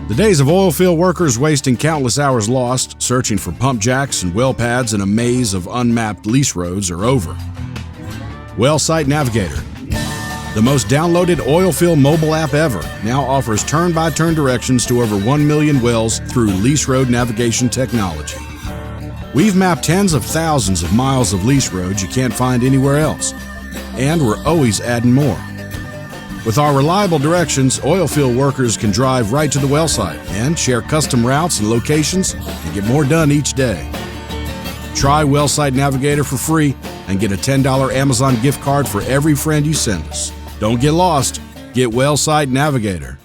The days of oil field workers wasting countless hours lost searching for pump jacks and well pads in a maze of unmapped lease roads are over. Well Site Navigator, the most downloaded oil field mobile app ever, now offers turn-by-turn directions to over 1 million wells through lease road navigation technology. We've mapped tens of thousands of miles of lease roads you can't find anywhere else, and we're always adding more. With our reliable directions, oil field workers can drive right to the well site and share custom routes and locations and get more done each day. Try Well Site Navigator for free and get a $10 Amazon gift card for every friend you send us. Don't get lost. Get Well Site Navigator.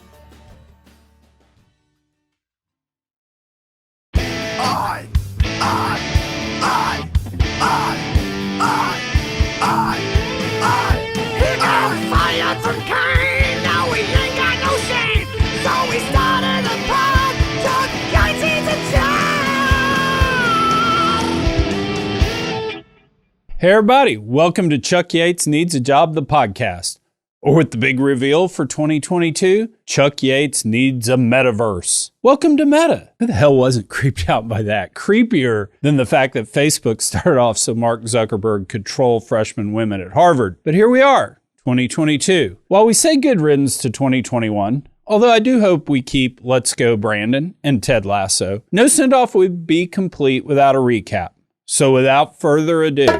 Hey everybody, welcome to Chuck Yates Needs a Job, the podcast. Or with the big reveal for 2022, Chuck Yates needs a metaverse. Welcome to Meta. Who the hell wasn't creeped out by that? Creepier than the fact that Facebook started off so Mark Zuckerberg could troll freshman women at Harvard. But here we are, 2022. While we say good riddance to 2021, although I do hope we keep Let's Go Brandon and Ted Lasso, no send-off would be complete without a recap. So without further ado,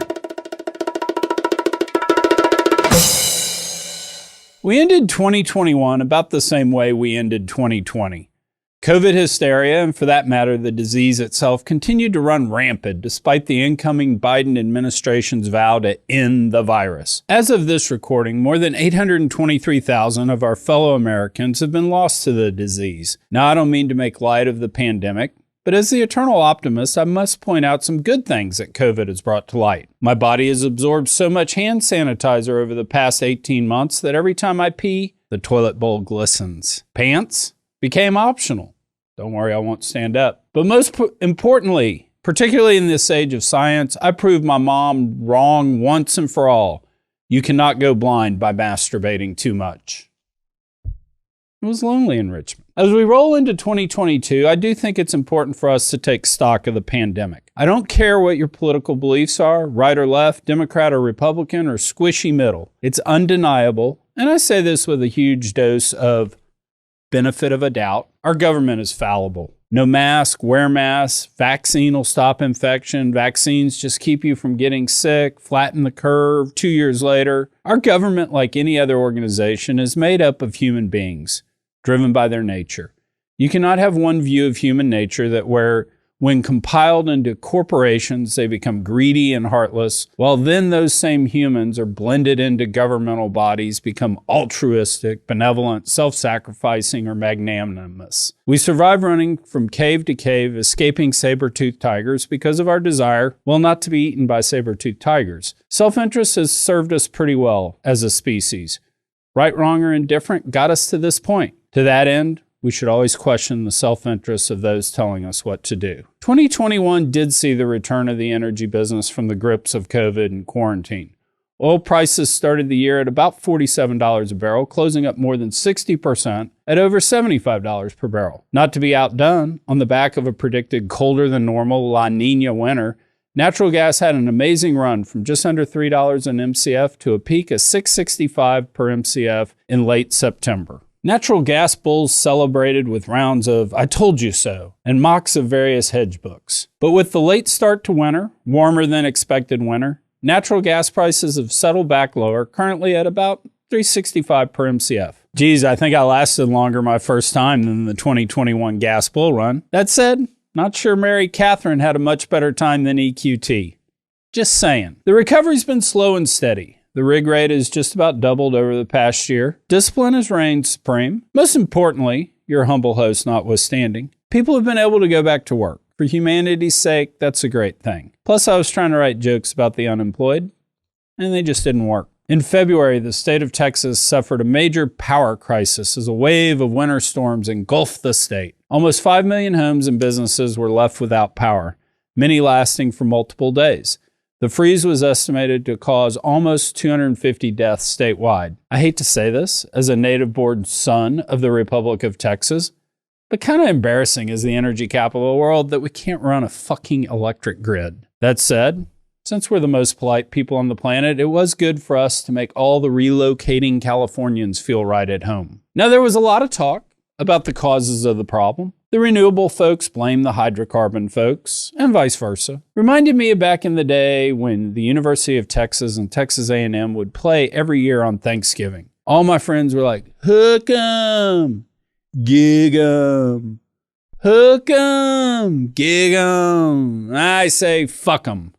we ended 2021 about the same way we ended 2020. COVID hysteria, and for that matter, the disease itself, continued to run rampant despite the incoming Biden administration's vow to end the virus. As of this recording, more than 823,000 of our fellow Americans have been lost to the disease. Now, I don't mean to make light of the pandemic, but as the eternal optimist, I must point out some good things that COVID has brought to light. My body has absorbed so much hand sanitizer over the past 18 months that every time I pee, the toilet bowl glistens. Pants became optional. Don't worry, I won't stand up. But most importantly, particularly in this age of science, I proved my mom wrong once and for all. You cannot go blind by masturbating too much. It was lonely in Richmond. As we roll into 2022, I do think it's important for us to take stock of the pandemic. I don't care what your political beliefs are, right or left, Democrat or Republican, or squishy middle. It's undeniable, and I say this with a huge dose of benefit of a doubt. Our government is fallible. No mask, wear mask, vaccine will stop infection, vaccines just keep you from getting sick, flatten the curve 2 years later. Our government, like any other organization, is made up of human beings, driven by their nature. You cannot have one view of human nature that when compiled into corporations, they become greedy and heartless, while then those same humans are blended into governmental bodies, become altruistic, benevolent, self-sacrificing, or magnanimous. We survive running from cave to cave, escaping saber-toothed tigers because of our desire, well, not to be eaten by saber-toothed tigers. Self-interest has served us pretty well as a species. Right, wrong, or indifferent got us to this point. To that end, we should always question the self-interest of those telling us what to do. 2021 did see the return of the energy business from the grips of COVID and quarantine. Oil prices started the year at about $47 a barrel, closing up more than 60% at over $75 per barrel. Not to be outdone, on the back of a predicted colder than normal La Niña winter, natural gas had an amazing run from just under $3 an MCF to a peak of $6.65 per MCF in late September. Natural gas bulls celebrated with rounds of "I told you so" and mocks of various hedge books. But with the late start to winter, warmer than expected winter, natural gas prices have settled back lower, currently at about $3.65 per MCF. Geez, I think I lasted longer my first time than the 2021 gas bull run. That said, not sure Mary Catherine had a much better time than EQT. Just saying. The recovery's been slow and steady. The rig rate has just about doubled over the past year. Discipline has reigned supreme. Most importantly, your humble host notwithstanding, people have been able to go back to work. For humanity's sake, that's a great thing. Plus, I was trying to write jokes about the unemployed, and they just didn't work. In February, the state of Texas suffered a major power crisis as a wave of winter storms engulfed the state. Almost 5 million homes and businesses were left without power, many lasting for multiple days. The freeze was estimated to cause almost 250 deaths statewide. I hate to say this, as a native-born son of the Republic of Texas, but kind of embarrassing as the energy capital of the world that we can't run a fucking electric grid. That said, since we're the most polite people on the planet, it was good for us to make all the relocating Californians feel right at home. Now, there was a lot of talk about the causes of the problem. The renewable folks blame the hydrocarbon folks, and vice versa. Reminded me of back in the day when the University of Texas and Texas A&M would play every year on Thanksgiving. All my friends were like, hook 'em, gig 'em, hook 'em, gig 'em. I say, fuck 'em.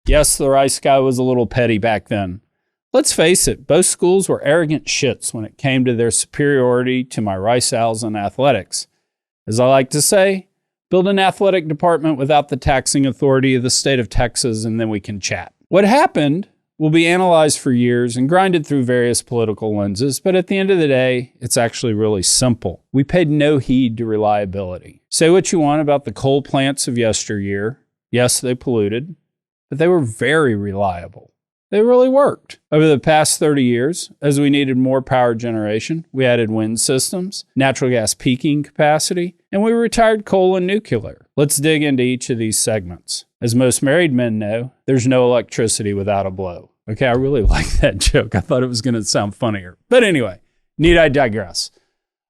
Yes, the rice guy was a little petty back then. Let's face it, both schools were arrogant shits when it came to their superiority to my rice owls in athletics. As I like to say, build an athletic department without the taxing authority of the state of Texas, and then we can chat. What happened will be analyzed for years and grinded through various political lenses, but at the end of the day, it's actually really simple. We paid no heed to reliability. Say what you want about the coal plants of yesteryear. Yes, they polluted, but they were very reliable. They really worked. Over the past 30 years, as we needed more power generation, we added wind systems, natural gas peaking capacity, and we retired coal and nuclear. Let's dig into each of these segments. As most married men know, there's no electricity without a blow. Okay, I really like that joke. I thought it was going to sound funnier. But anyway, need I digress?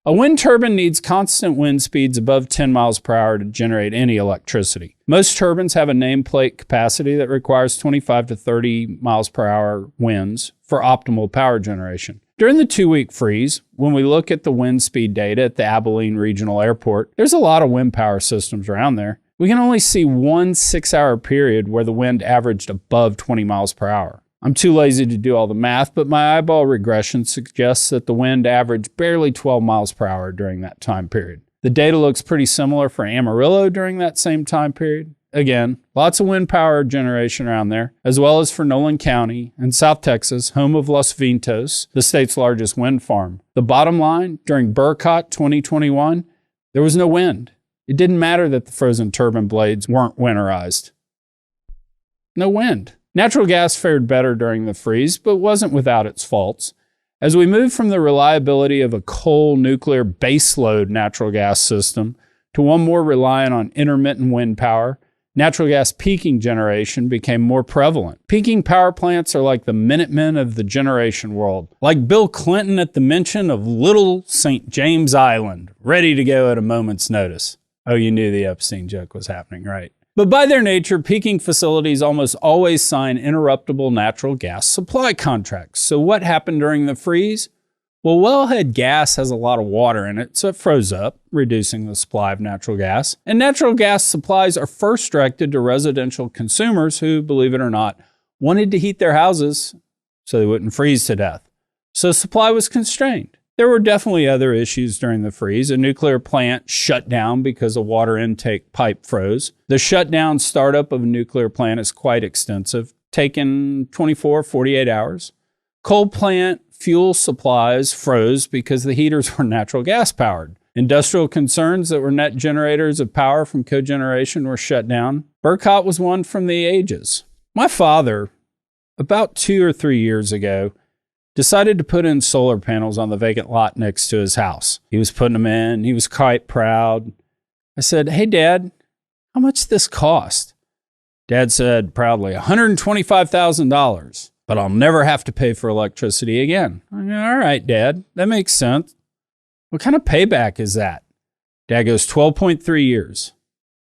A wind turbine needs constant wind speeds above 10 miles per hour to generate any electricity. Most turbines have a nameplate capacity that requires 25 to 30 miles per hour winds for optimal power generation. During the 2-week freeze, when we look at the wind speed data at the Abilene Regional Airport, there's a lot of wind power systems around there. We can only see one 6-hour period where the wind averaged above 20 miles per hour. I'm too lazy to do all the math, but my eyeball regression suggests that the wind averaged barely 12 miles per hour during that time period. The data looks pretty similar for Amarillo during that same time period. Again, lots of wind power generation around there, as well as for Nolan County and South Texas, home of Los Vientos, the state's largest wind farm. The bottom line, during ERCOT 2021, there was no wind. It didn't matter that the frozen turbine blades weren't winterized. No wind. Natural gas fared better during the freeze, but wasn't without its faults. As we moved from the reliability of a coal nuclear baseload natural gas system to one more reliant on intermittent wind power, natural gas peaking generation became more prevalent. Peaking power plants are like the Minutemen of the generation world, like Bill Clinton at the mention of Little St. James Island, ready to go at a moment's notice. Oh, you knew the Epstein joke was happening, right? But by their nature, peaking facilities almost always sign interruptible natural gas supply contracts. So what happened during the freeze? Well, wellhead gas has a lot of water in it, so it froze up, reducing the supply of natural gas. And natural gas supplies are first directed to residential consumers who, believe it or not, wanted to heat their houses so they wouldn't freeze to death. So supply was constrained. There were definitely other issues during the freeze. A nuclear plant shut down because a water intake pipe froze. The shutdown startup of a nuclear plant is quite extensive, taking 24, 48 hours. Coal plant fuel supplies froze because the heaters were natural gas powered. Industrial concerns that were net generators of power from cogeneration were shut down. ERCOT was one from the ages. My father, about 2 or 3 years ago, decided to put in solar panels on the vacant lot next to his house. He was putting them in. He was quite proud. I said, "Hey, Dad, how much did this cost?" Dad said proudly, $125,000, but I'll never have to pay for electricity again. I go, "All right, Dad, that makes sense. What kind of payback is that?" Dad goes, 12.3 years.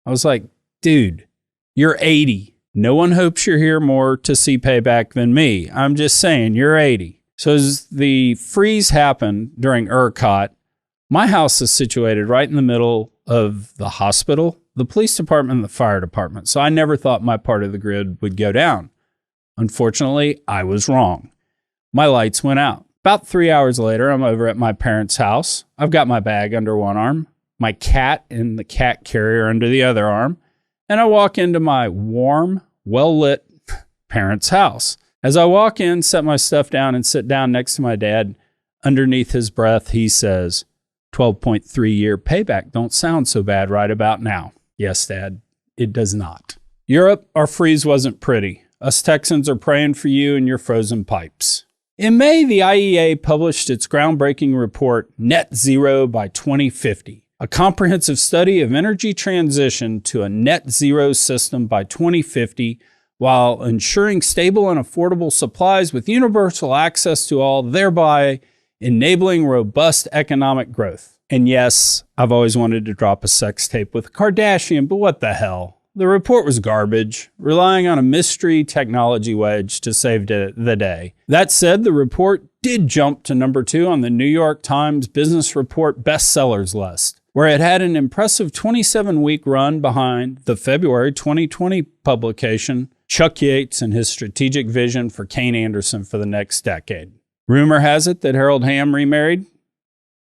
I was like, "Dude, you're 80. No one hopes you're here more to see payback than me. I'm just saying, you're 80. So as the freeze happened during ERCOT, my house is situated right in the middle of the hospital, the police department, and the fire department. So I never thought my part of the grid would go down. Unfortunately, I was wrong. My lights went out. About 3 hours later, I'm over at my parents' house. I've got my bag under one arm, my cat in the cat carrier under the other arm, and I walk into my warm, well-lit parents' house. As I walk in, set my stuff down, and sit down next to my dad, underneath his breath, he says, 12.3-year payback don't sound so bad right about now. Yes, Dad, it does not. Europe, our freeze wasn't pretty. Us Texans are praying for you and your frozen pipes. In May, the IEA published its groundbreaking report, Net Zero by 2050. A comprehensive study of energy transition to a net zero system by 2050 while ensuring stable and affordable supplies with universal access to all, thereby enabling robust economic growth. And yes, I've always wanted to drop a sex tape with a Kardashian, but what the hell? The report was garbage, relying on a mystery technology wedge to save the day. That said, the report did jump to number 2 on the New York Times Business Report bestsellers list, where it had an impressive 27-week run behind the February 2020 publication, Chuck Yates and His Strategic Vision for Kane Anderson for the Next Decade. Rumor has it that Harold Hamm remarried.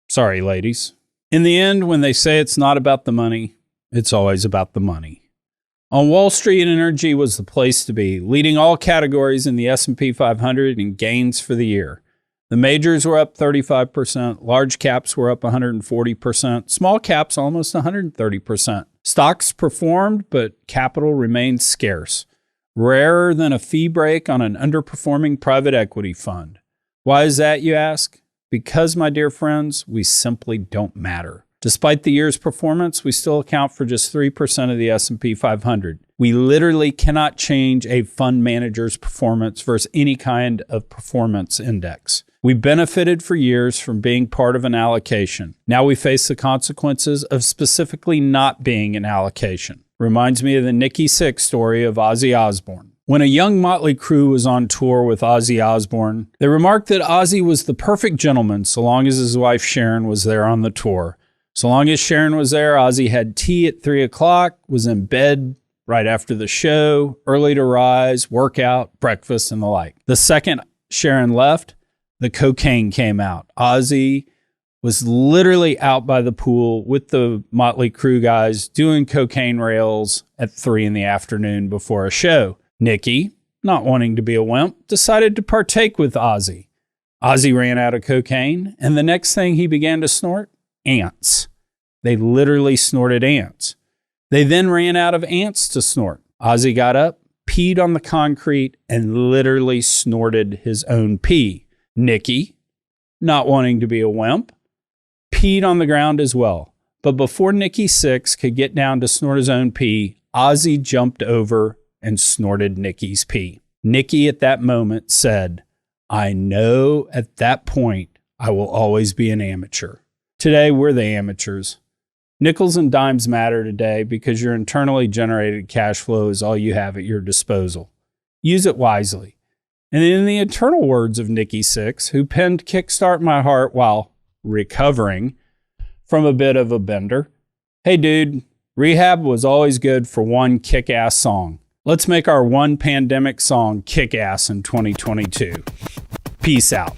Sorry, ladies. In the end, when they say it's not about the money, it's always about the money. On Wall Street, energy was the place to be, leading all categories in the S&P 500 in gains for the year. The majors were up 35%, large caps were up 140%, small caps almost 130%. Stocks performed, but capital remained scarce, rarer than a fee break on an underperforming private equity fund. Why is that, you ask? Because, my dear friends, we simply don't matter. Despite the year's performance, we still account for just 3% of the S&P 500. We literally cannot change a fund manager's performance versus any kind of performance index. We benefited for years from being part of an allocation. Now we face the consequences of specifically not being an allocation. Reminds me of the Nikki Sixx story of Ozzy Osbourne. When a young Motley Crue was on tour with Ozzy Osbourne, they remarked that Ozzy was the perfect gentleman so long as his wife Sharon was there on the tour. So long as Sharon was there, Ozzy had tea at 3 o'clock, was in bed right after the show, early to rise, workout, breakfast, and the like. The second Sharon left, the cocaine came out. Ozzy was literally out by the pool with the Motley Crue guys doing cocaine rails at 3 in the afternoon before a show. Nikki, not wanting to be a wimp, decided to partake with Ozzy. Ozzy ran out of cocaine, and the next thing he began to snort? Ants. They literally snorted ants. They then ran out of ants to snort. Ozzy got up, peed on the concrete, and literally snorted his own pee. Nikki, not wanting to be a wimp, peed on the ground as well. But before Nikki Sixx could get down to snort his own pee, Ozzy jumped over and snorted Nikki's pee. Nikki at that moment said, "I know at that point I will always be an amateur." Today, we're the amateurs. Nickels and dimes matter today because your internally generated cash flow is all you have at your disposal. Use it wisely. And in the eternal words of Nikki Sixx, who penned Kickstart My Heart while recovering from a bit of a bender, hey dude, rehab was always good for one kick-ass song. Let's make our one pandemic song kick-ass in 2022. Peace out.